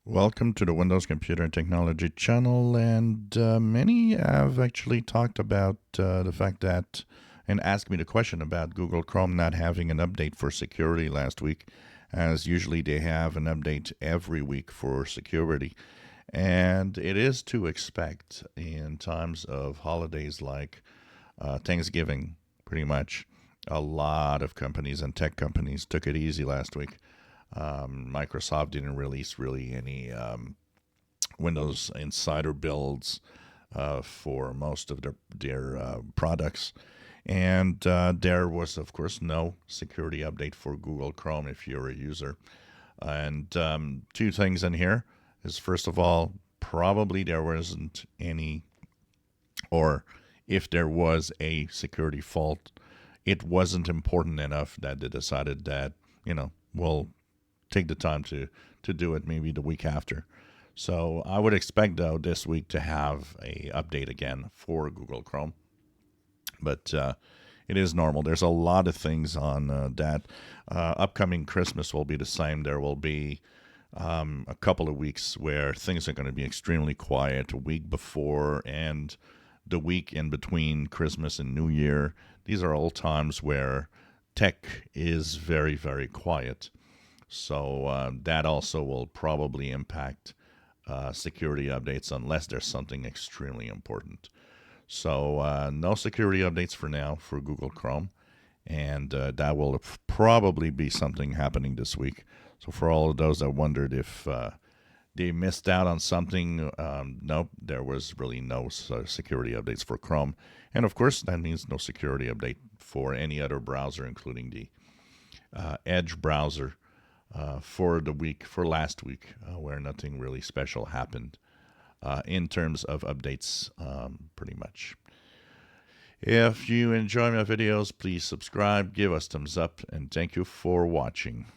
Welcome to the Windows Computer and Technology channel. And many have actually talked about the fact that, and asked me the question about Google Chrome not having an update for security last week, as usually they have an update every week for security. And it is to expect in times of holidays like Thanksgiving, pretty much. A lot of companies and tech companies took it easy last week. Microsoft didn't release really any Windows Insider builds for most of their products. And there was, of course, no security update for Google Chrome if you're a user. And two things in here is, first of all, probably there wasn't any, or if there was a security fault, it wasn't important enough that they decided that, we'll take the time to do it maybe the week after. So I would expect though this week to have a update again for Google Chrome, but it is normal. There's a lot of things on that. Upcoming Christmas will be the same. There will be a couple of weeks where things are going to be extremely quiet. A week before and the week in between Christmas and New Year. These are all times where tech is very, very quiet. So that also will probably impact security updates unless there's something extremely important. So no security updates for now for Google Chrome, and that will probably be something happening this week. So for all of those that wondered if they missed out on something, nope, there was really no security updates for Chrome. And of course, that means no security update for any other browser, including the Edge browser for last week, where nothing really special happened in terms of updates, pretty much. If you enjoy my videos, please subscribe, give us thumbs up, and thank you for watching.